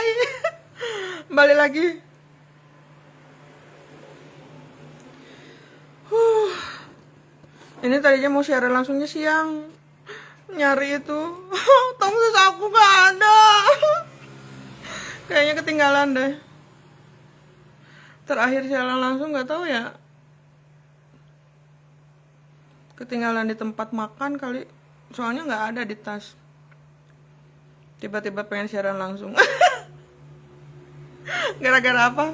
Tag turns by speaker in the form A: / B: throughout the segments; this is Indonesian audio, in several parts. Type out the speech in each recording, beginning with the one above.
A: Hai. Balik lagi. Huh. Ini tadinya mau siaran langsungnya siang. Nyari itu. Tong sus aku gak ada. Kayaknya ketinggalan deh. Terakhir siaran langsung gak tahu ya. Ketinggalan di tempat makan kali. Soalnya gak ada di tas. Tiba-tiba pengen siaran langsung. Gara-gara apa?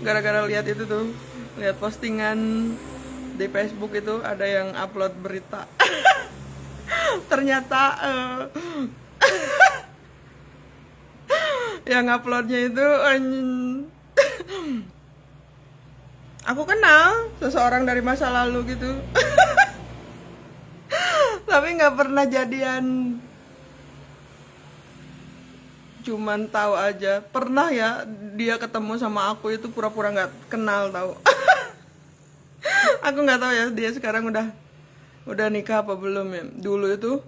A: Gara-gara lihat itu tuh. Lihat postingan di Facebook itu ada yang upload berita. Ternyata yang uploadnya itu aku kenal seseorang dari masa lalu gitu. Tapi nggak pernah jadian, cuman tahu aja. Pernah ya dia ketemu sama aku itu pura-pura nggak kenal tahu. Aku nggak tahu ya dia sekarang udah nikah apa belum ya. Dulu itu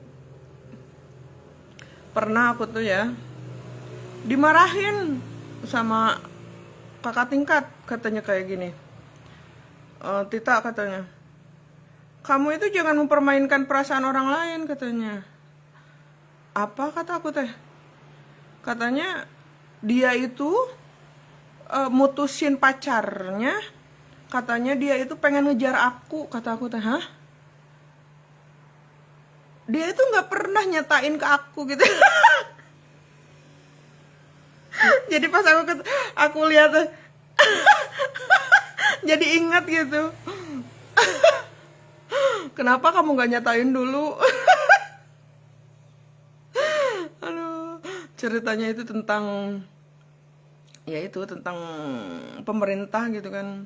A: pernah aku tuh ya dimarahin sama kakak tingkat, katanya kayak gini. Tita katanya, kamu itu jangan mempermainkan perasaan orang lain, katanya. Apa kata aku teh? Katanya dia itu mutusin pacarnya, katanya dia itu pengen ngejar aku, kata aku teh. Hah? Dia itu nggak pernah nyatain ke aku gitu. Jadi pas aku lihat jadi ingat gitu. Kenapa kamu nggak nyatain dulu? Aduh, ceritanya itu tentang, ya itu tentang pemerintah gitu kan.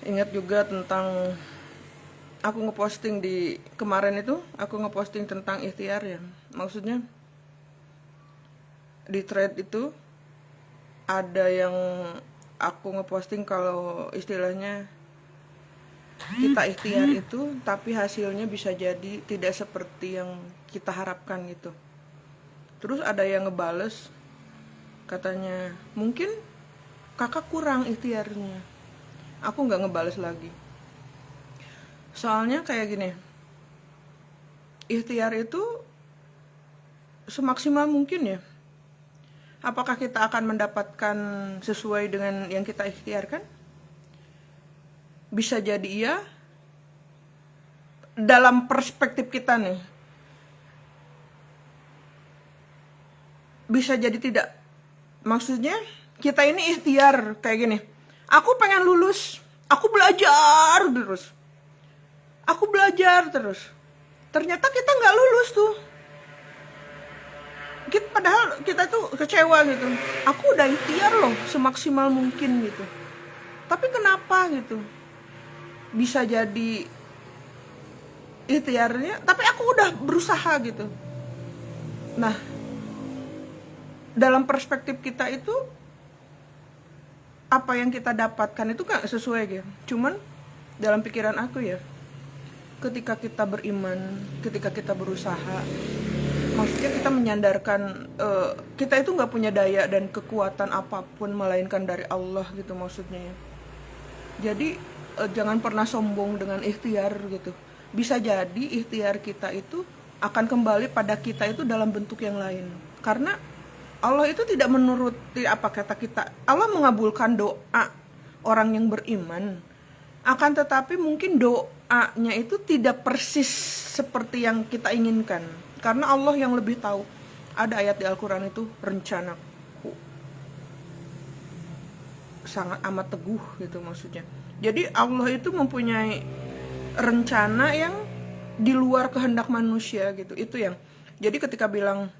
A: Ingat juga tentang aku ngeposting di kemarin itu, aku ngeposting tentang ikhtiar ya. Maksudnya di thread itu ada yang aku ngeposting kalau istilahnya kita ikhtiar itu tapi hasilnya bisa jadi tidak seperti yang kita harapkan gitu. Terus ada yang ngebales, katanya mungkin kakak kurang ikhtiarnya. Aku nggak ngebales lagi. Soalnya kayak gini, ikhtiar itu semaksimal mungkin ya. Apakah kita akan mendapatkan sesuai dengan yang kita ikhtiarkan? Bisa jadi iya. Dalam perspektif kita nih, bisa jadi tidak. Maksudnya kita ini ikhtiar kayak gini. Aku pengen lulus, aku belajar terus. Aku belajar terus. Ternyata kita nggak lulus tuh. Padahal kita tuh kecewa gitu. Aku udah ikhtiar loh semaksimal mungkin gitu. Tapi kenapa gitu? Bisa jadi ikhtiarnya, tapi aku udah berusaha gitu. Nah, dalam perspektif kita itu apa yang kita dapatkan itu gak sesuai gitu. Cuman dalam pikiran aku ya, ketika kita beriman, ketika kita berusaha, maksudnya kita menyandarkan kita itu nggak punya daya dan kekuatan apapun melainkan dari Allah gitu maksudnya ya. Jadi jangan pernah sombong dengan ikhtiar gitu. Bisa jadi ikhtiar kita itu akan kembali pada kita itu dalam bentuk yang lain. Karena Allah itu tidak menuruti apa kata kita. Allah mengabulkan doa orang yang beriman. Akan tetapi mungkin doanya itu tidak persis seperti yang kita inginkan. Karena Allah yang lebih tahu. Ada ayat di Al-Quran itu, rencanaku sangat amat teguh gitu maksudnya. Jadi Allah itu mempunyai rencana yang di luar kehendak manusia gitu. Itu yang, jadi ketika bilang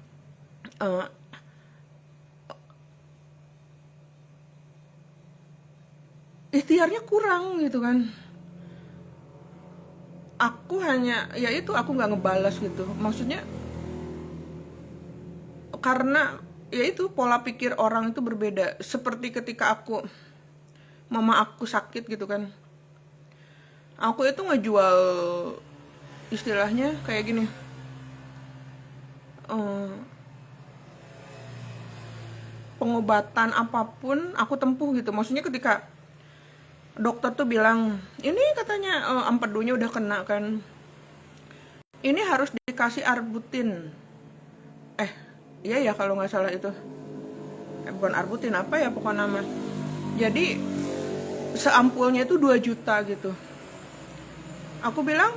A: ikhtiarnya kurang gitu kan, aku hanya, ya itu aku nggak ngebalas gitu. Maksudnya karena ya itu pola pikir orang itu berbeda. Seperti ketika mama aku sakit gitu kan, aku itu ngejual istilahnya kayak gini, pengobatan apapun aku tempuh gitu. Maksudnya ketika dokter tuh bilang ini katanya empedunya udah kena kan, ini harus dikasih arbutin. eh iya ya kalau nggak salah itu, bukan arbutin, apa ya pokoknya nama. Jadi seampulnya itu 2 juta gitu. Aku bilang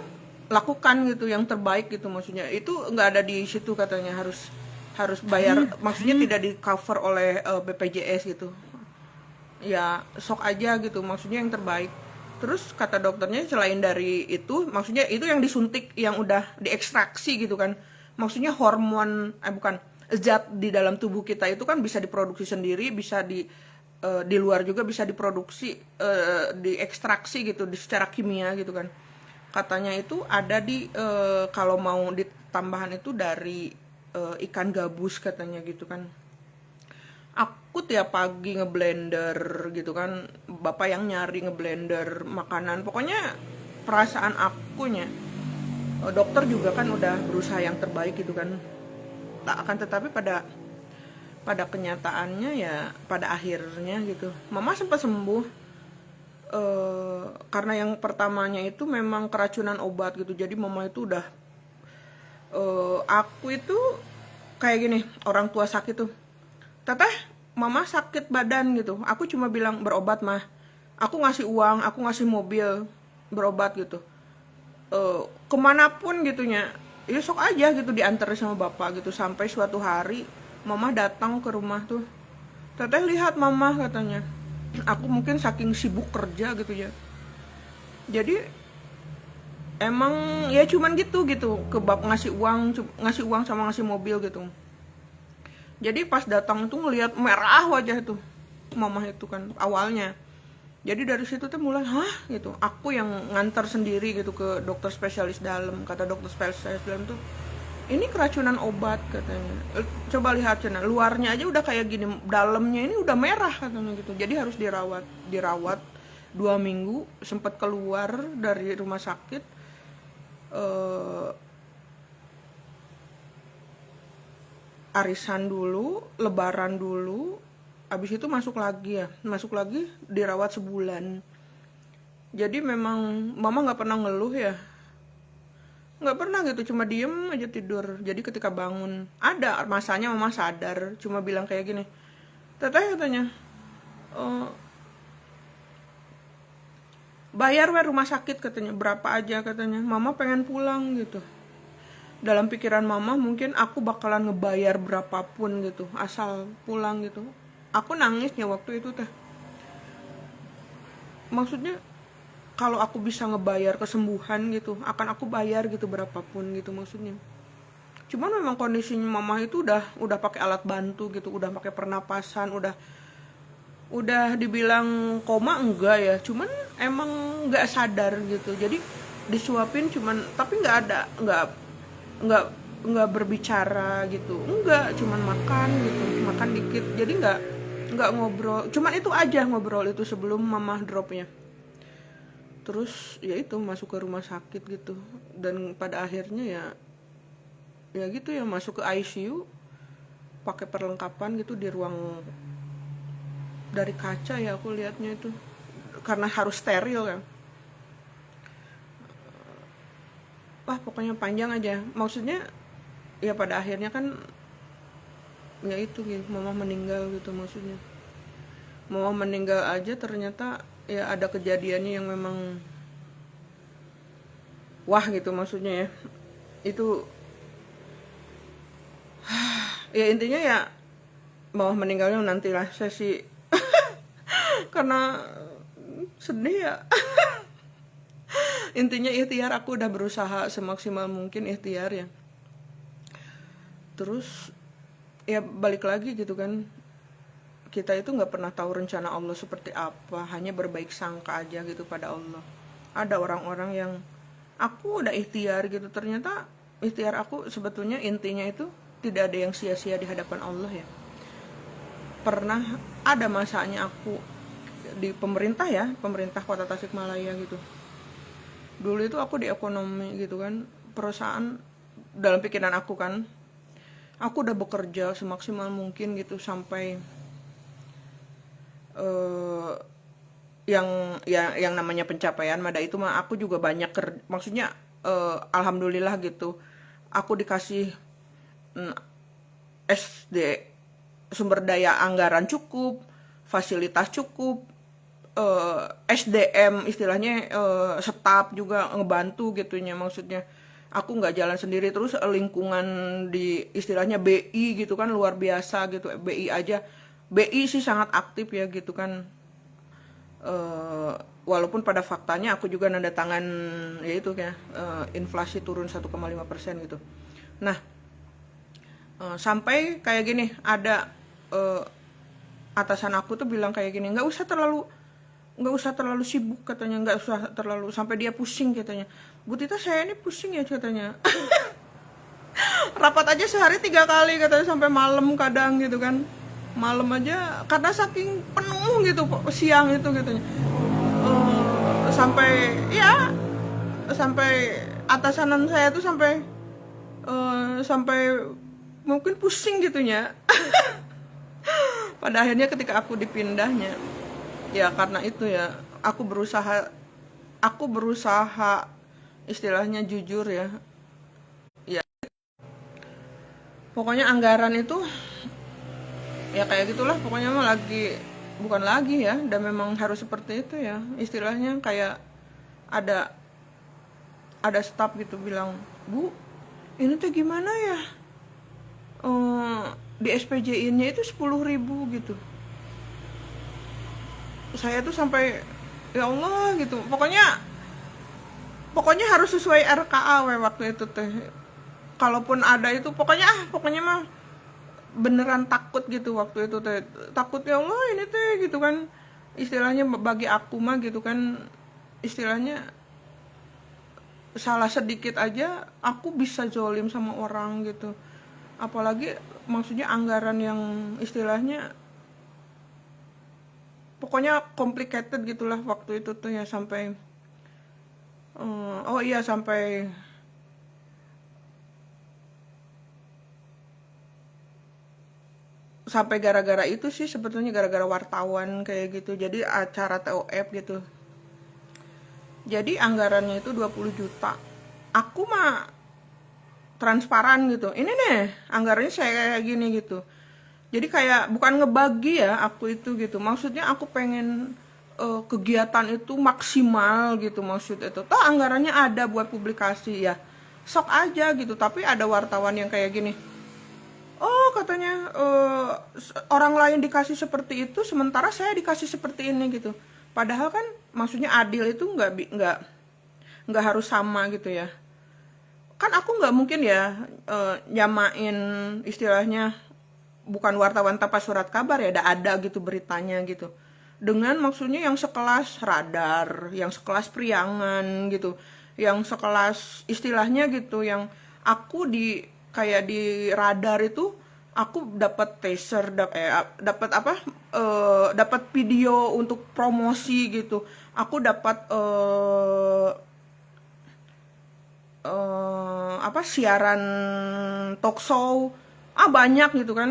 A: lakukan gitu yang terbaik gitu, maksudnya itu nggak ada di situ katanya, harus harus bayar, maksudnya tidak di cover oleh BPJS gitu. Ya sok aja gitu, maksudnya yang terbaik. Terus kata dokternya selain dari itu, maksudnya itu yang disuntik, yang udah diekstraksi gitu kan, maksudnya hormon bukan, zat di dalam tubuh kita itu kan bisa diproduksi sendiri, bisa di luar juga bisa diproduksi, diekstraksi gitu secara kimia gitu kan. Katanya itu ada di kalau mau ditambahan itu dari ikan gabus katanya gitu kan. Aku tiap pagi ngeblender gitu kan, bapak yang nyari ngeblender makanan, pokoknya perasaan akunya. Dokter juga kan udah berusaha yang terbaik gitu kan, tak akan tetapi pada pada kenyataannya ya pada akhirnya gitu mama sempat sembuh, karena yang pertamanya itu memang keracunan obat gitu. Jadi mama itu udah, aku itu kayak gini, orang tua sakit tuh, teteh mama sakit badan gitu, aku cuma bilang berobat mah, aku ngasih uang, aku ngasih mobil berobat gitu, kemanapun gitunya, ya sok aja gitu diantar sama bapak gitu. Sampai suatu hari mama datang ke rumah tuh, teteh lihat mama katanya, aku mungkin saking sibuk kerja gitu ya, jadi emang ya cuman gitu gitu ke bab ngasih uang sama ngasih mobil gitu. Jadi pas datang tuh ngelihat merah wajah tuh mama itu kan awalnya. Jadi dari situ tuh mulai hah gitu. Aku yang ngantar sendiri gitu ke dokter spesialis dalam. Kata dokter spesialis dalam tuh ini keracunan obat katanya. Coba lihat cina, luarnya aja udah kayak gini, dalamnya ini udah merah katanya gitu. Jadi harus dirawat 2 minggu. Sempat keluar dari rumah sakit, arisan dulu, lebaran dulu, abis itu masuk lagi dirawat sebulan. Jadi memang mama nggak pernah ngeluh ya, nggak pernah gitu, cuma diem aja tidur. Jadi ketika bangun ada masanya mama sadar, cuma bilang kayak gini, teteh katanya, "Eh, bayar rumah sakit katanya, berapa aja katanya, mama pengen pulang gitu." Dalam pikiran mama mungkin aku bakalan ngebayar berapapun gitu asal pulang gitu. Aku nangisnya waktu itu teh, maksudnya kalau aku bisa ngebayar kesembuhan gitu akan aku bayar gitu berapapun gitu maksudnya. Cuman memang kondisinya mama itu udah pakai alat bantu gitu, udah pakai pernapasan, udah dibilang koma enggak ya, cuman emang nggak sadar gitu. Jadi disuapin cuman, tapi nggak nggak berbicara gitu, enggak, cuman makan gitu, makan dikit. Jadi nggak ngobrol, cuman itu aja ngobrol itu sebelum mama dropnya. Terus ya itu masuk ke rumah sakit gitu, dan pada akhirnya ya gitu ya, masuk ke ICU pakai perlengkapan gitu di ruang dari kaca ya aku lihatnya itu, karena harus steril kan. Wah pokoknya panjang aja, maksudnya ya pada akhirnya kan ya itu gitu, mama meninggal gitu. Maksudnya mama meninggal aja ternyata ya ada kejadiannya yang memang wah gitu maksudnya ya. Itu ya intinya ya mama meninggalnya nantilah sesi karena sedih ya. Intinya ikhtiar, aku udah berusaha semaksimal mungkin ikhtiar ya. Terus ya balik lagi gitu kan, kita itu nggak pernah tahu rencana Allah seperti apa, hanya berbaik sangka aja gitu pada Allah. Ada orang-orang yang aku udah ikhtiar gitu, ternyata ikhtiar aku sebetulnya intinya itu tidak ada yang sia-sia di hadapan Allah ya. Pernah ada masanya aku di pemerintah ya, pemerintah kota Tasikmalaya gitu. Dulu itu aku di ekonomi gitu kan, perusahaan, dalam pikiran aku kan, aku udah bekerja semaksimal mungkin gitu sampai eh, yang namanya pencapaian mada itu mah aku juga banyak maksudnya alhamdulillah gitu aku dikasih mm, SD sumber daya anggaran cukup, fasilitas cukup, SDM istilahnya staf juga ngebantu gitunya maksudnya aku nggak jalan sendiri terus lingkungan di istilahnya BI gitu kan luar biasa gitu BI aja BI sih sangat aktif ya gitu kan. Eh, Walaupun pada faktanya aku juga nanda tangan ya itu ya inflasi turun 1,5% gitu. Nah, sampai kayak gini ada eh, atasan aku tuh bilang kayak gini nggak usah terlalu sibuk katanya nggak usah terlalu sampai dia pusing katanya Bu Tita saya ini pusing ya katanya rapat aja sehari 3 kali katanya sampai malam kadang gitu kan malam aja karena saking penuh gitu siang itu katanya. Sampai ya sampai atasanan saya tuh sampai mungkin pusing gitunya pada akhirnya ketika aku dipindahnya ya karena itu ya aku berusaha istilahnya jujur ya ya pokoknya anggaran itu ya kayak gitulah pokoknya mah lagi bukan lagi ya dan memang harus seperti itu ya istilahnya kayak ada ada staf gitu bilang Bu ini tuh gimana ya eh, di SPJ-nya itu 10.000 gitu saya tuh sampai ya Allah gitu pokoknya pokoknya harus sesuai RKA waktu itu teh kalaupun ada itu pokoknya mah beneran takut gitu waktu itu teh takut ya Allah ini teh gitu kan istilahnya bagi aku mah gitu kan istilahnya salah sedikit aja aku bisa zolim sama orang gitu apalagi maksudnya anggaran yang istilahnya pokoknya complicated gitulah waktu itu tuh ya sampai oh iya sampai gara-gara itu sih sebetulnya gara-gara wartawan kayak gitu jadi acara TOF gitu jadi anggarannya itu 20 juta aku mah transparan gitu ini nih anggarannya saya kayak gini gitu jadi kayak bukan ngebagi ya aku itu gitu maksudnya aku pengen kegiatan itu maksimal gitu maksud itu toh anggarannya ada buat publikasi ya sok aja gitu tapi ada wartawan yang kayak gini oh katanya orang lain dikasih seperti itu sementara saya dikasih seperti ini gitu padahal kan maksudnya adil itu nggak harus sama gitu ya kan aku nggak mungkin ya nyamain istilahnya bukan wartawan tanpa surat kabar ya ada gitu beritanya gitu dengan maksudnya yang sekelas radar yang sekelas priangan gitu yang sekelas istilahnya gitu yang aku di kayak di radar itu aku dapat teaser dapat apa dapat video untuk promosi gitu aku dapat apa siaran talk show banyak gitu kan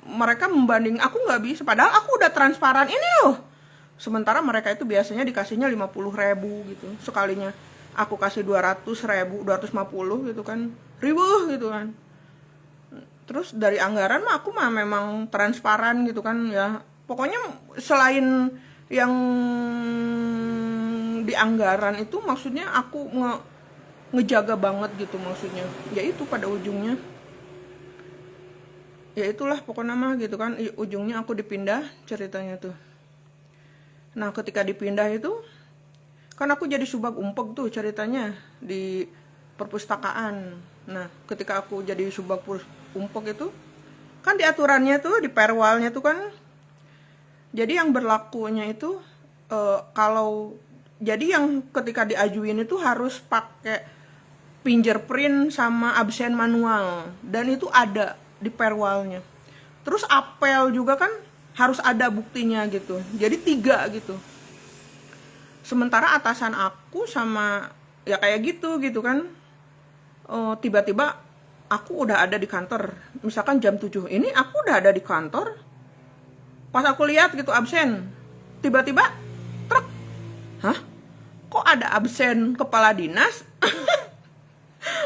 A: mereka membanding aku nggak bisa padahal aku udah transparan ini loh sementara mereka itu biasanya dikasihnya 50.000 gitu sekalinya aku kasih 200.000 250 gitu kan ribu gitu kan terus dari anggaran mah aku mah memang transparan gitu kan ya pokoknya selain yang di anggaran itu maksudnya aku ngejaga banget gitu maksudnya ya itu pada ujungnya ya itulah pokoknya mah gitu kan ujungnya aku dipindah ceritanya tuh nah ketika dipindah itu kan aku jadi subag umpeg tuh ceritanya di perpustakaan nah ketika aku jadi subag umpeg itu kan di aturannya tuh di perwalnya tuh kan jadi yang berlakunya itu kalau jadi yang ketika diajuin itu harus pakai fingerprint sama absen manual dan itu ada di perwalnya terus apel juga kan harus ada buktinya gitu jadi 3 gitu sementara atasan aku sama ya kayak gitu kan tiba-tiba aku udah ada di kantor misalkan jam 7 ini aku udah ada di kantor Pas aku lihat gitu absen, tiba-tiba truk, hah? Kok ada absen kepala dinas?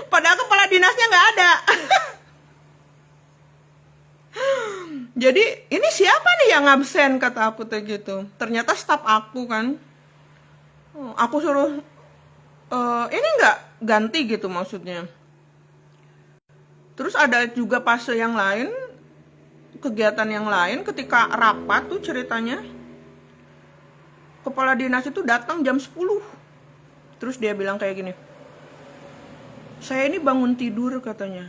A: Padahal kepala dinasnya nggak ada. Jadi ini siapa nih yang absen, kata aku teh gitu. Ternyata staf aku kan. Aku suruh ini nggak ganti gitu maksudnya. Terus ada juga fase yang lain, kegiatan yang lain ketika rapat tuh ceritanya. Kepala dinas itu datang jam 10. Terus dia bilang kayak gini, saya ini bangun tidur katanya.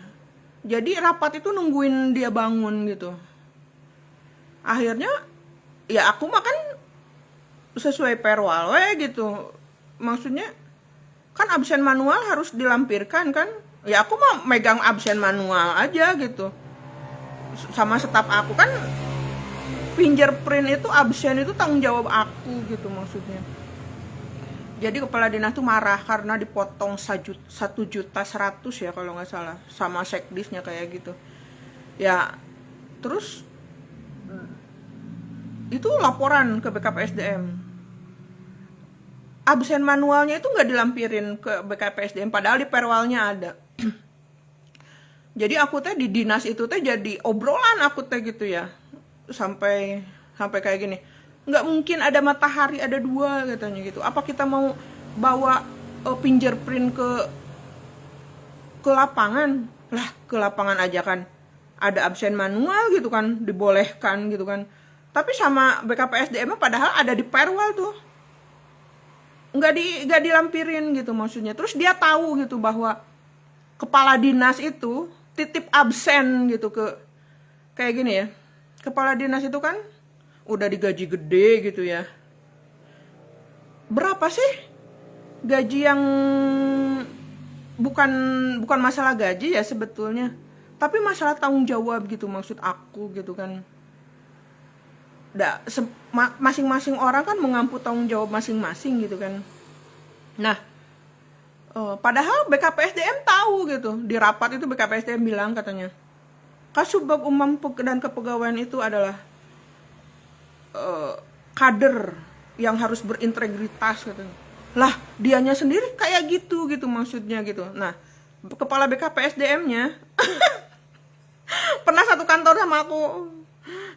A: Jadi rapat itu nungguin dia bangun gitu. Akhirnya ya aku makan sesuai perwal gitu. Maksudnya kan absen manual harus dilampirkan kan. Ya aku mah megang absen manual aja gitu. Sama staf aku kan fingerprint itu absen itu tanggung jawab aku gitu maksudnya. Jadi kepala dinas tuh marah karena dipotong 1.100.000 ya kalau nggak salah, sama sekdisnya kayak gitu. Ya terus itu laporan ke BKPSDM. Absen manualnya itu nggak dilampirin ke BKPSDM, padahal di perwalnya ada. Jadi aku teh di dinas itu teh jadi obrolan aku teh gitu ya, sampai kayak gini, nggak mungkin ada matahari ada dua katanya gitu. Apa kita mau bawa fingerprint ke lapangan? Lah ke lapangan aja kan ada absen manual gitu kan, dibolehkan gitu kan. Tapi sama BKPSDM padahal ada di perwal tuh, nggak dilampirin gitu maksudnya. Terus dia tahu gitu bahwa kepala dinas itu titip absen gitu ke kayak gini ya. Kepala dinas itu kan udah digaji gede gitu ya. Berapa sih gaji yang bukan masalah gaji ya sebetulnya, tapi masalah tanggung jawab gitu maksud aku gitu kan. Masing-masing orang kan mengampu tanggung jawab masing-masing gitu kan. Nah, padahal BKPSDM tahu gitu. Di rapat itu BKPSDM bilang katanya, Kasubag Umum dan Kepegawaian itu adalah kader yang harus berintegritas katanya. Lah, dianya sendiri kayak gitu maksudnya gitu. Nah, kepala BKPSDM-nya pernah satu kantor sama aku.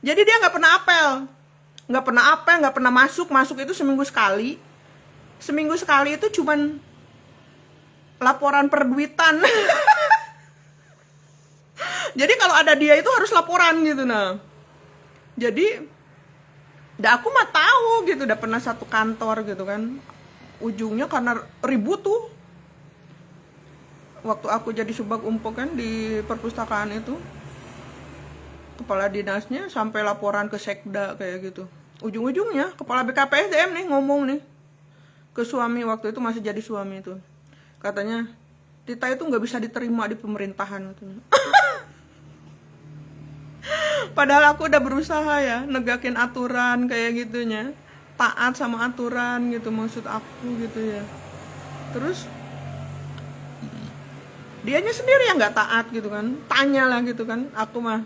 A: Jadi dia nggak pernah apel, nggak pernah masuk itu seminggu sekali. Seminggu sekali itu cuman laporan perduitan. Jadi kalau ada dia itu harus laporan gitu. Nah, jadi aku mah tahu gitu, udah pernah satu kantor gitu kan. Ujungnya karena ribut tuh. Waktu aku jadi subag umpuk kan di perpustakaan itu, kepala dinasnya sampai laporan ke sekda kayak gitu. Ujung-ujungnya kepala BKPSDM nih ngomong nih ke suami, waktu itu masih jadi suami itu. Katanya, Tita itu nggak bisa diterima di pemerintahan katanya. Padahal aku udah berusaha ya negakin aturan kayak gitunya, taat sama aturan gitu maksud aku gitu ya. Terus dianya sendiri yang nggak taat gitu kan, tanya lah gitu kan. Aku mah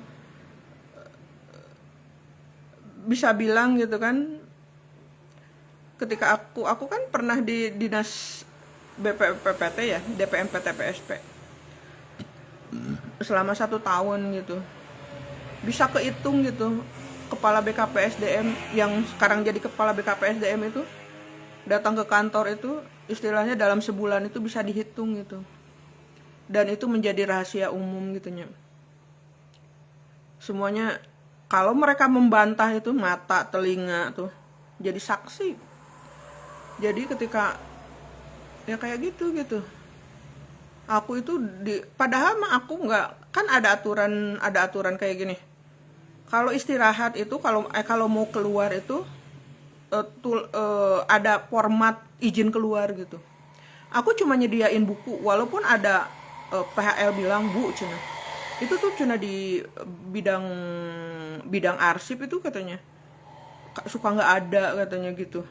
A: bisa bilang gitu kan, ketika aku kan pernah di dinas BPPT ya, DPM PTPSP selama 1 tahun gitu. Bisa kehitung gitu, kepala BKPSDM yang sekarang jadi kepala BKPSDM itu datang ke kantor itu istilahnya dalam sebulan itu bisa dihitung gitu. Dan itu menjadi rahasia umum gitu nya. Semuanya kalau mereka membantah itu mata telinga tuh jadi saksi. Jadi ketika ya kayak gitu. Aku itu padahal mah aku nggak, kan ada aturan kayak gini. Kalau istirahat itu kalau mau keluar itu ada format izin keluar gitu. Aku cuma nyediain buku, walaupun ada PHL bilang, Bu, cina itu tuh cina di bidang arsip itu katanya suka nggak ada katanya gitu.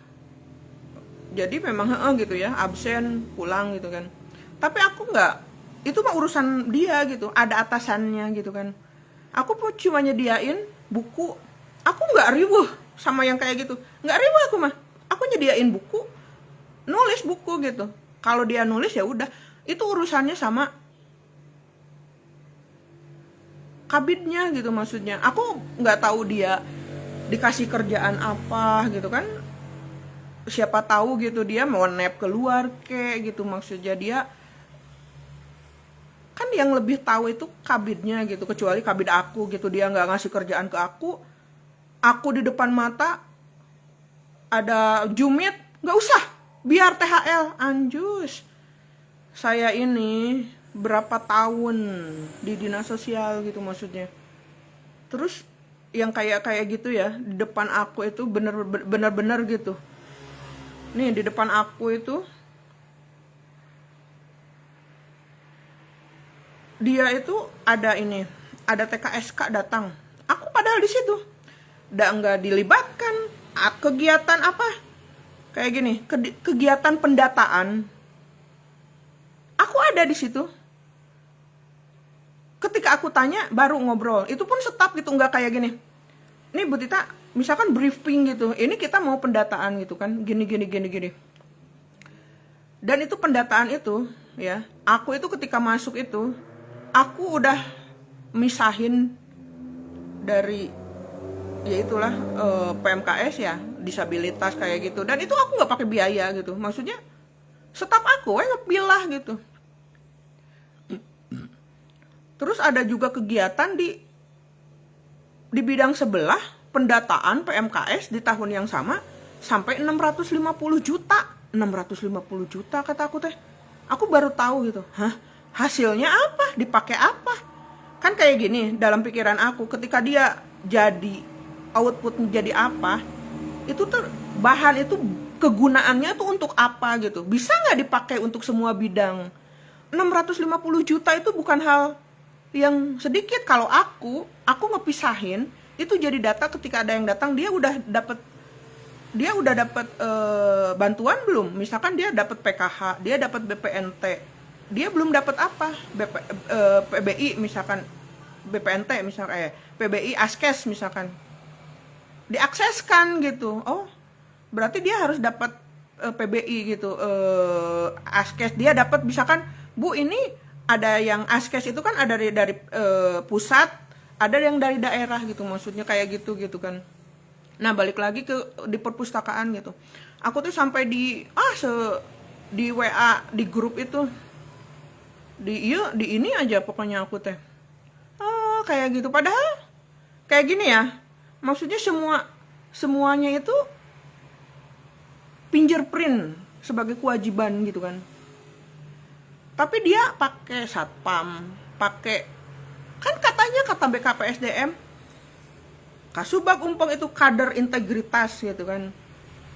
A: Jadi memang gitu ya, absen pulang gitu kan. Tapi aku nggak, itu mah urusan dia gitu, ada atasannya gitu kan. Aku cuma nyediain buku Aku nggak riweuh sama yang kayak gitu, nggak riweuh aku mah. Aku nyediain buku, nulis buku gitu. Kalau dia nulis ya udah, itu urusannya sama kabidnya gitu maksudnya. Aku nggak tahu dia dikasih kerjaan apa gitu kan, siapa tahu gitu dia mau nap keluar kek gitu, maksudnya dia kan yang lebih tahu itu kabidnya gitu, kecuali kabid aku gitu, dia nggak ngasih kerjaan ke aku di depan mata ada jumit, nggak usah, biar THL. Anjus, saya ini berapa tahun di dinas sosial gitu maksudnya. Terus yang kayak gitu ya di depan aku itu bener-bener gitu. Nih di depan aku itu dia itu ada ini, ada TKSK datang. Aku padahal di situ nggak dilibatkan kegiatan apa kayak gini, kegiatan pendataan. Aku ada di situ. Ketika aku tanya baru ngobrol, itu pun staf gitu, nggak kayak gini. Nih Bu Tita, misalkan briefing gitu, ini kita mau pendataan gitu kan, gini. Dan itu pendataan itu ya, aku itu ketika masuk itu, aku udah misahin dari ya itulah PMKS ya, disabilitas kayak gitu. Dan itu aku nggak pakai biaya gitu, maksudnya staf aku ngepilah gitu. Terus ada juga kegiatan di bidang sebelah, pendataan PMKS di tahun yang sama sampai 650 juta. 650 juta kata aku teh. Aku baru tahu gitu. Hah? Hasilnya apa? Dipakai apa? Kan kayak gini dalam pikiran aku, ketika dia jadi output menjadi apa, itu tuh bahan itu kegunaannya tuh untuk apa gitu. Bisa nggak dipakai untuk semua bidang? 650 juta itu bukan hal yang sedikit. Kalau aku ngepisahin itu jadi data, ketika ada yang datang dia udah dapat bantuan belum, misalkan dia dapat PKH, dia dapat BPNT, dia belum dapat apa, PBI misalkan, BPNT misalkan, PBI Askes misalkan, diakseskan gitu. Oh berarti dia harus dapat PBI gitu, Askes dia dapat, misalkan Bu ini ada yang Askes itu kan ada dari pusat, ada yang dari daerah gitu, maksudnya kayak gitu kan. Nah balik lagi di perpustakaan gitu, aku tuh sampai di WA di grup itu, di ini aja pokoknya aku teh kayak gitu. Padahal kayak gini ya, maksudnya semuanya itu fingerprint sebagai kewajiban gitu kan. Tapi dia pakai satpam, pakai, kan katanya kata BKPSDM, Kasubag umpang itu kader integritas gitu kan.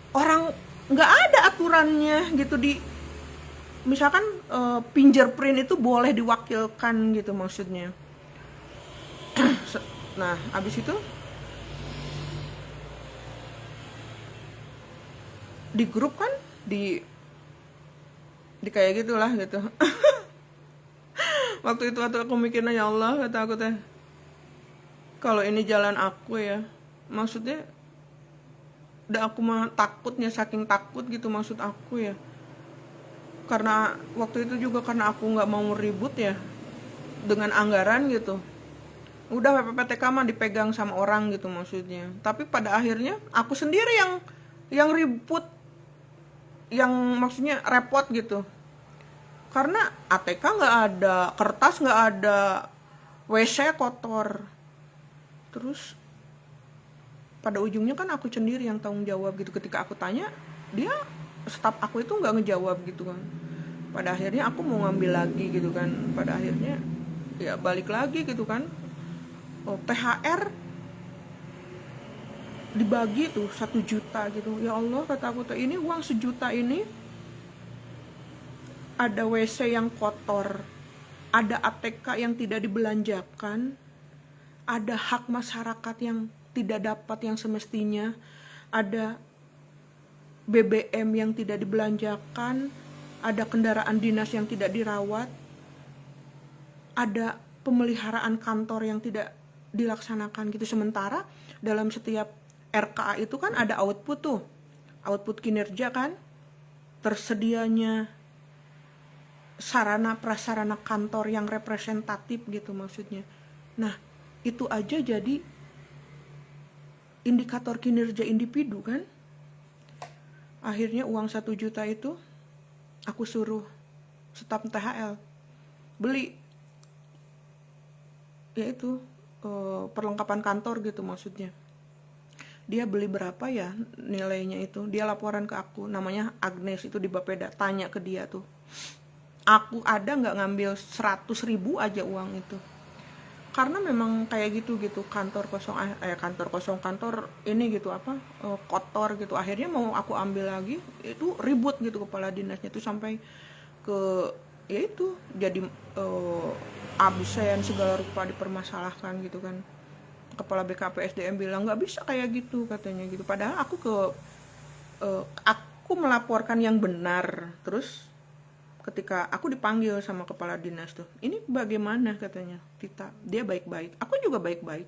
A: Orang nggak ada aturannya gitu, di misalkan fingerprint itu boleh diwakilkan gitu maksudnya. Nah abis itu di grup kan, di kayak gitulah gitu. Waktu aku mikirnya, ya Allah kata aku teh, kalau ini jalan aku ya, maksudnya udah aku mah takutnya, saking takut gitu maksud aku ya. Karena waktu itu juga karena aku nggak mau ribut ya dengan anggaran gitu, udah PPTK mah dipegang sama orang gitu maksudnya. Tapi pada akhirnya aku sendiri yang ribut, yang maksudnya repot gitu, karena ATK nggak ada, kertas nggak ada, WC kotor. Terus pada ujungnya kan aku sendiri yang tanggung jawab gitu. Ketika aku tanya, dia staf aku itu nggak ngejawab gitu kan. Pada akhirnya aku mau ngambil lagi gitu kan. Pada akhirnya ya balik lagi gitu kan. THR dibagi tuh 1 juta gitu. Ya Allah kata aku tuh, ini uang 1 juta ini ada WC yang kotor, ada ATK yang tidak dibelanjakan, ada hak masyarakat yang tidak dapat yang semestinya, ada BBM yang tidak dibelanjakan, ada kendaraan dinas yang tidak dirawat, ada pemeliharaan kantor yang tidak dilaksanakan gitu. Sementara dalam setiap RKA itu kan ada output tuh, output kinerja kan, tersedianya sarana prasarana kantor yang representatif gitu maksudnya. Nah, itu aja jadi indikator kinerja individu kan. Akhirnya uang 1 juta itu aku suruh staf THL beli, yaitu perlengkapan kantor gitu maksudnya. Dia beli berapa ya nilainya itu, dia laporan ke aku, namanya Agnes itu di Bapeda, tanya ke dia tuh, aku ada nggak ngambil 100.000 aja uang itu. Karena memang kayak gitu kantor kosong, kantor ini gitu apa, kotor gitu. Akhirnya mau aku ambil lagi itu ribut gitu, kepala dinasnya tuh sampai ke ya itu jadi absen segala rupa dipermasalahkan gitu kan. Kepala BKP SDM bilang nggak bisa kayak gitu katanya gitu. Padahal aku melaporkan yang benar. Terus ketika aku dipanggil sama kepala dinas tuh, ini bagaimana katanya Tita, dia baik-baik, aku juga baik-baik.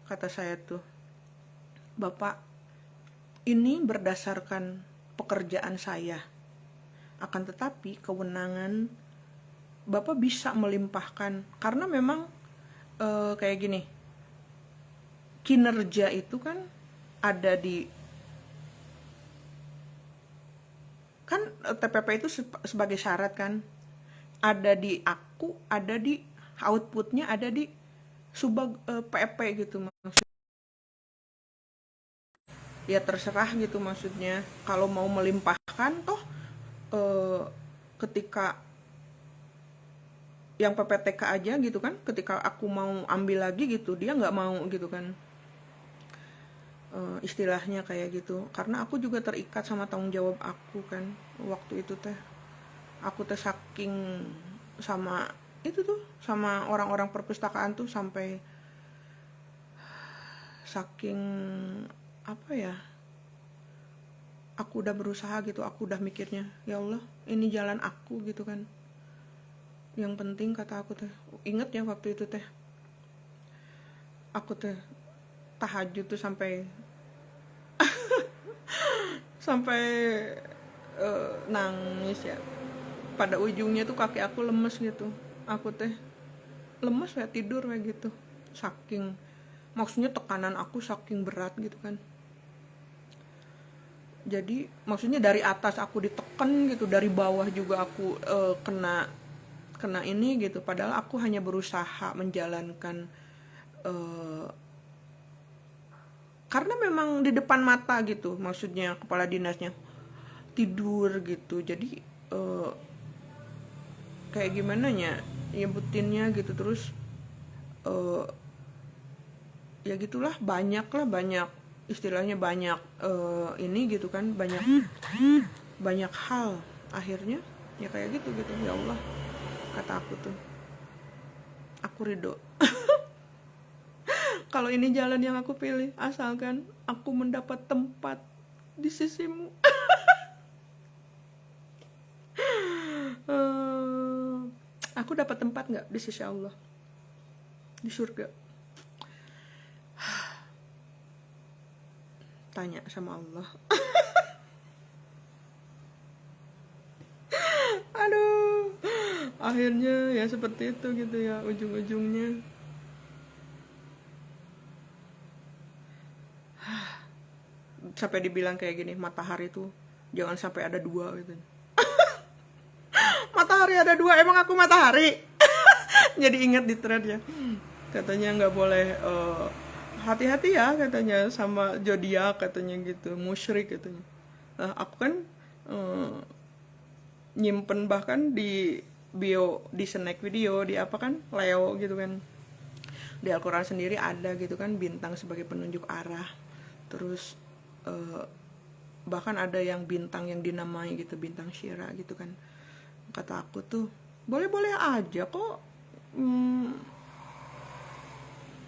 A: Kata saya tuh, Bapak, ini berdasarkan pekerjaan saya, akan tetapi kewenangan Bapak bisa melimpahkan, karena memang kayak gini, kinerja itu kan ada di, kan TPP itu sebagai syarat kan, ada di aku, ada di outputnya, ada di subag PP gitu maksudnya. Ya terserah gitu maksudnya, kalau mau melimpahkan toh ketika yang PPTK aja gitu kan, ketika aku mau ambil lagi gitu dia nggak mau gitu kan, istilahnya kayak gitu. Karena aku juga terikat sama tanggung jawab aku kan waktu itu teh. Aku teh saking sama itu tuh, sama orang-orang perpustakaan tuh, sampai saking apa ya, aku udah berusaha gitu, aku udah mikirnya ya Allah ini jalan aku gitu kan. Yang penting kata aku teh, inget ya waktu itu teh, aku teh tahajud tuh sampai sampai nangis ya. Pada ujungnya tuh kaki aku lemes gitu, aku teh lemes ya, tidur kayak gitu, saking maksudnya tekanan aku saking berat gitu kan. Jadi maksudnya dari atas aku ditekan gitu, dari bawah juga aku kena ini gitu. Padahal aku hanya berusaha menjalankan karena memang di depan mata gitu, maksudnya kepala dinasnya tidur gitu. Jadi kayak gimana ya nyebutinnya gitu. Terus ya gitulah, banyak istilahnya banyak ini gitu kan, banyak hal. Akhirnya ya kayak gitu ya Allah, kata aku tuh, aku ridho kalau ini jalan yang aku pilih, asalkan aku mendapat tempat di sisimu. Aku dapat tempat nggak di sisi Allah, di surga? Tanya sama Allah. Aduh, akhirnya ya seperti itu gitu ya ujung-ujungnya. Sampai dibilang kayak gini, matahari tuh jangan sampai ada dua gitu. Matahari ada dua, emang aku matahari? Jadi ingat di thread ya, katanya nggak boleh hati-hati ya katanya sama zodiak katanya gitu, musyrik katanya. Nah aku kan nyimpen bahkan di bio, di snack video, di apa kan, Leo gitu kan. Di Al-Quran sendiri ada gitu kan, bintang sebagai penunjuk arah. Terus bahkan ada yang bintang yang dinamai gitu, bintang Syira gitu kan. Kata aku tuh boleh-boleh aja kok,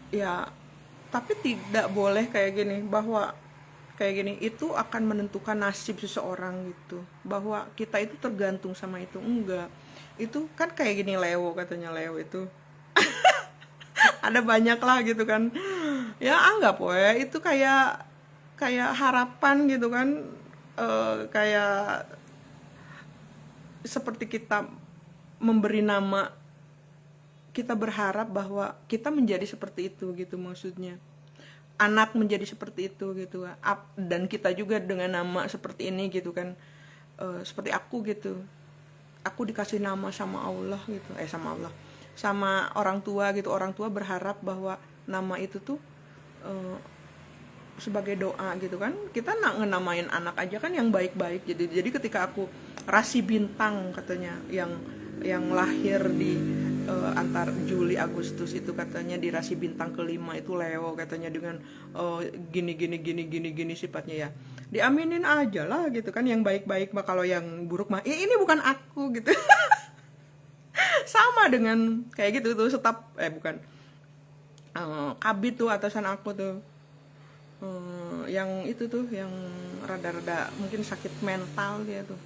A: ya tapi tidak boleh kayak gini, bahwa kayak gini itu akan menentukan nasib seseorang gitu, bahwa kita itu tergantung sama itu. Enggak, itu kan kayak gini, Leo katanya, Leo itu ada banyak lah gitu kan. Ya anggap itu kayak kayak harapan gitu kan. Kayak seperti kita memberi nama, kita berharap bahwa kita menjadi seperti itu gitu, maksudnya anak menjadi seperti itu gitu. Dan kita juga dengan nama seperti ini gitu kan. Seperti aku gitu, aku dikasih nama sama Allah gitu, sama Allah, sama orang tua gitu. Orang tua berharap bahwa nama itu tuh sebagai doa gitu kan. Kita ngenamain anak aja kan yang baik-baik. Jadi ketika aku Rasi Bintang katanya, yang lahir di antar Juli Agustus itu katanya di Rasi Bintang kelima itu Leo katanya, dengan gini sifatnya ya, diaminin aja lah gitu kan, yang baik-baik mah. Kalau yang buruk mah ini bukan aku gitu. Sama dengan kayak gitu tuh staf bukan kabit tuh, atasan aku tuh, yang itu tuh yang rada-rada mungkin sakit mental, dia tuh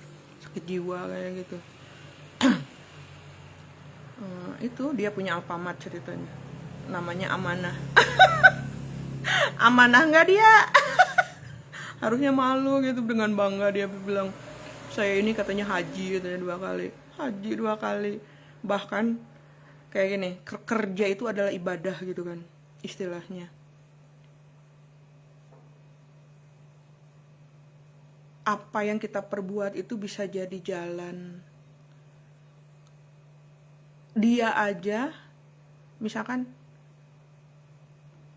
A: sakit jiwa kayak gitu. Itu dia punya Alfamart ceritanya, namanya Amanah. Amanah nggak dia? Harusnya malu gitu, dengan bangga dia bilang, saya ini katanya haji katanya 2 kali, haji 2 kali. Bahkan kayak gini, kerja itu adalah ibadah gitu kan istilahnya. Apa yang kita perbuat itu bisa jadi jalan. Dia aja misalkan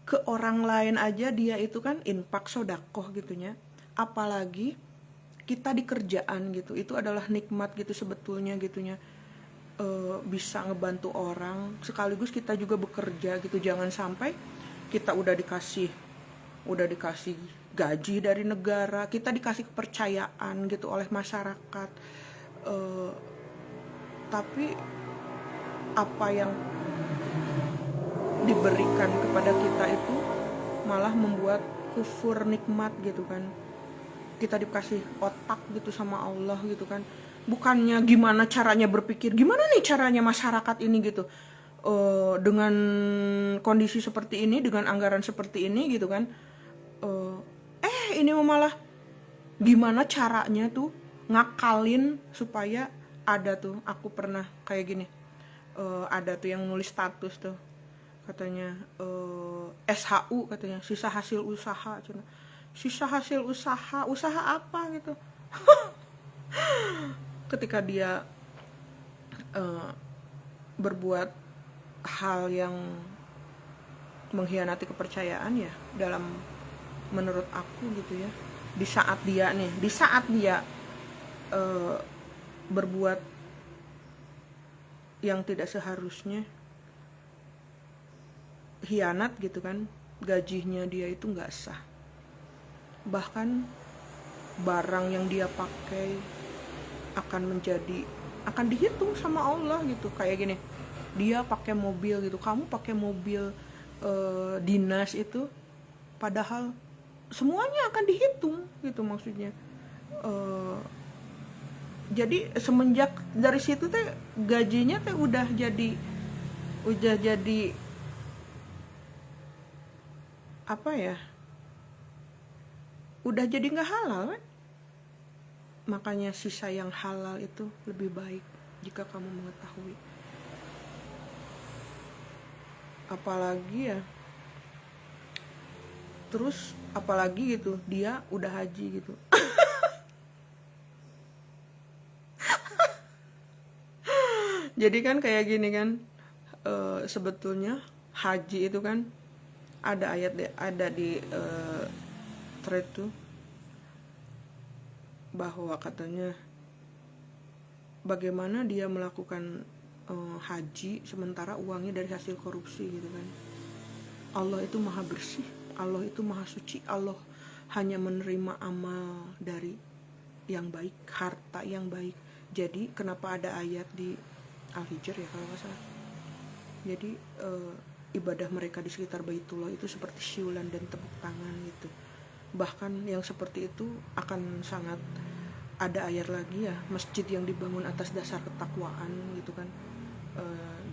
A: ke orang lain aja, dia itu kan infak sodakoh gitunya, apalagi kita di kerjaan gitu. Itu adalah nikmat gitu sebetulnya gitunya. Bisa ngebantu orang sekaligus kita juga bekerja gitu. Jangan sampai kita udah dikasih gaji dari negara, kita dikasih kepercayaan gitu oleh masyarakat, tapi apa yang diberikan kepada kita itu malah membuat kufur nikmat gitu kan. Kita dikasih otak gitu sama Allah gitu kan, bukannya gimana caranya berpikir, gimana nih caranya masyarakat ini gitu, dengan kondisi seperti ini, dengan anggaran seperti ini gitu kan. Ini malah gimana caranya tuh ngakalin supaya ada tuh. Aku pernah kayak gini, ada tuh yang nulis status tuh katanya, SHU katanya, sisa hasil usaha. Sisa hasil usaha apa gitu. Ketika dia berbuat hal yang mengkhianati kepercayaan ya, dalam menurut aku gitu ya, di saat dia berbuat yang tidak seharusnya, khianat gitu kan, gajinya dia itu nggak sah. Bahkan barang yang dia pakai akan dihitung sama Allah gitu. Kayak gini, dia pakai mobil gitu, kamu pakai mobil dinas itu, padahal semuanya akan dihitung gitu maksudnya. Jadi semenjak dari situ teh gajinya teh udah jadi apa ya, udah jadi nggak halal kan? Makanya sisa yang halal itu lebih baik jika kamu mengetahui. Apalagi ya, terus apalagi gitu, dia udah haji gitu. Jadi kan kayak gini kan, sebetulnya haji itu kan ada ada di thread tuh, bahwa katanya bagaimana dia melakukan haji sementara uangnya dari hasil korupsi gitu kan. Allah itu maha bersih, Allah itu maha suci, Allah hanya menerima amal dari yang baik, harta yang baik. Jadi kenapa ada ayat di Al-Hijr ya kalau nggak salah, jadi ibadah mereka di sekitar Baitullah itu seperti siulan dan tepuk tangan gitu. Bahkan yang seperti itu akan sangat, ada ayat lagi ya, masjid yang dibangun atas dasar ketakwaan gitu kan,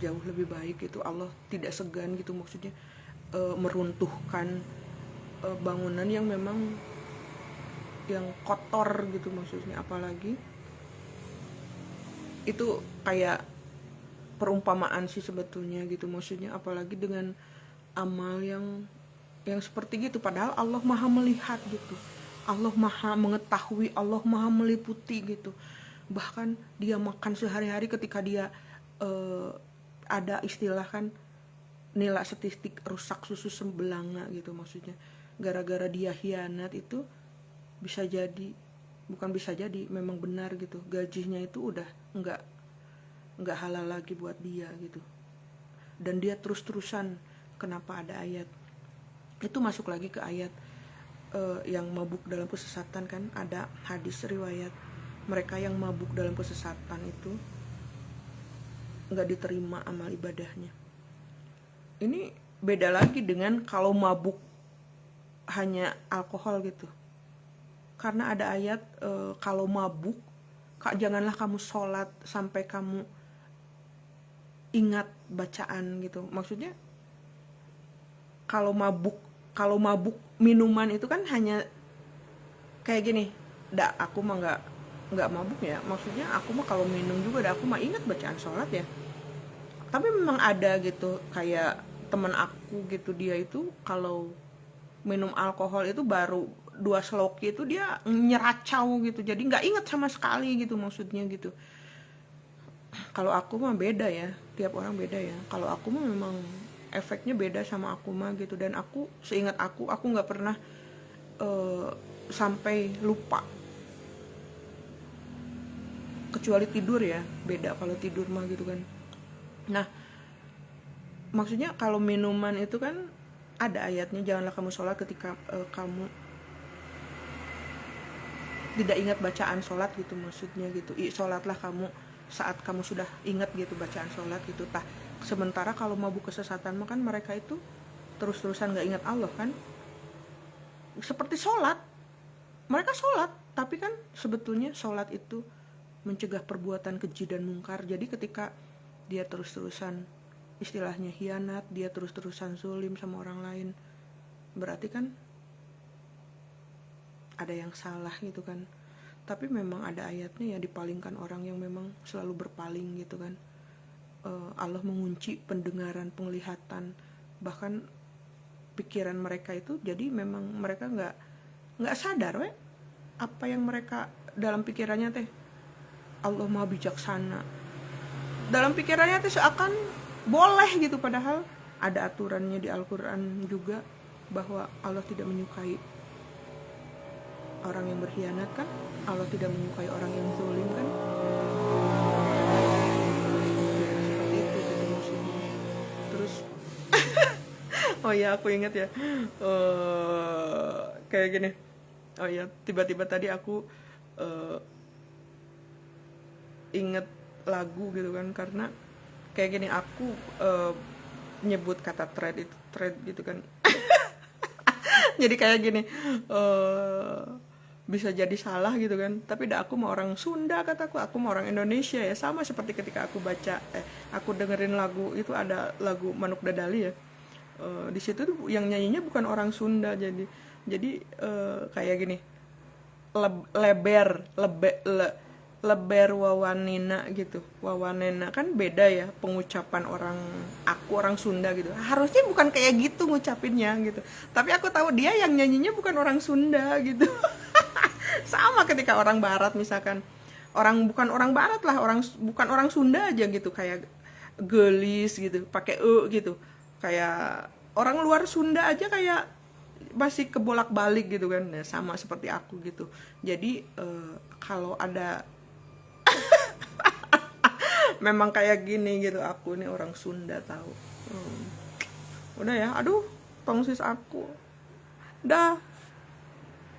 A: jauh lebih baik gitu. Allah tidak segan gitu, maksudnya meruntuhkan bangunan yang memang yang kotor gitu, maksudnya apalagi itu kayak perumpamaan sih sebetulnya gitu, maksudnya apalagi dengan amal yang seperti gitu, padahal Allah maha melihat gitu, Allah maha mengetahui, Allah maha meliputi gitu. Bahkan dia makan sehari-hari ketika dia ada istilah kan nilai statistik rusak susu sebelanga gitu, maksudnya gara-gara dia hianat itu bisa jadi, bukan bisa jadi, memang benar gitu, gajinya itu udah nggak halal lagi buat dia gitu. Dan dia terus-terusan, kenapa ada ayat itu masuk lagi ke ayat yang mabuk dalam kesesatan kan, ada hadis riwayat mereka yang mabuk dalam kesesatan itu nggak diterima amal ibadahnya. Ini beda lagi dengan kalau mabuk hanya alkohol gitu, karena ada ayat kalau mabuk janganlah kamu sholat sampai kamu ingat bacaan gitu. Maksudnya kalau mabuk minuman itu kan hanya kayak gini, aku mah nggak mabuk ya, maksudnya aku mah kalau minum juga aku mah ingat bacaan sholat ya. Tapi memang ada gitu, kayak teman aku gitu, dia itu kalau minum alkohol itu baru 2 sloki itu dia nyeracau gitu, jadi nggak ingat sama sekali gitu, maksudnya gitu. Kalau aku mah beda ya, tiap orang beda ya. Kalau aku mah memang efeknya beda sama aku mah gitu, dan aku seingat aku nggak pernah sampai lupa, kecuali tidur ya, beda kalau tidur mah gitu kan. Nah, maksudnya kalau minuman itu kan ada ayatnya, janganlah kamu sholat ketika kamu tidak ingat bacaan sholat gitu, maksudnya gitu. Sholatlah kamu saat kamu sudah ingat gitu bacaan sholat gitu. Sementara kalau mabuk kesesatan mah kan mereka itu terus-terusan gak ingat Allah kan, seperti sholat, mereka sholat tapi kan sebetulnya sholat itu mencegah perbuatan keji dan mungkar. Jadi ketika dia terus-terusan istilahnya hianat, dia terus-terusan zulim sama orang lain, berarti kan ada yang salah gitu kan. Tapi memang ada ayatnya ya, dipalingkan orang yang memang selalu berpaling gitu kan. Allah mengunci pendengaran, penglihatan, bahkan pikiran mereka itu, jadi memang mereka nggak sadar apa yang mereka dalam pikirannya teh. Allah maha bijaksana, dalam pikirannya teh seakan boleh gitu, padahal ada aturannya di Al-Quran juga bahwa Allah tidak menyukai orang yang berkhianat kan, Allah tidak menyukai orang yang zalim kan. Seperti itu gitu maksudnya. Terus oh ya, aku ingat ya, kayak gini. Oh ya, tiba-tiba tadi aku inget lagu gitu kan, karena kayak gini, aku nyebut kata thread gitu kan. Jadi kayak gini, bisa jadi salah gitu kan, tapi aku mau orang Sunda kataku, aku mau orang Indonesia ya, sama seperti ketika aku baca aku dengerin lagu itu, ada lagu Manuk Dadali ya, di situ tuh yang nyanyinya bukan orang Sunda, jadi kayak gini, leber wawanina gitu, wawanena kan beda ya pengucapan orang Sunda gitu, harusnya bukan kayak gitu ngucapinnya gitu, tapi aku tahu dia yang nyanyinya bukan orang Sunda gitu. Sama ketika orang Barat misalkan, bukan orang Barat lah, bukan orang Sunda aja gitu, kayak gelis gitu pakai gitu, kayak orang luar Sunda aja kayak masih kebolak-balik gitu kan. Nah, sama seperti aku gitu. Jadi kalau ada memang kayak gini gitu, aku nih orang Sunda tahu. Udah ya, aduh tongsis aku dah.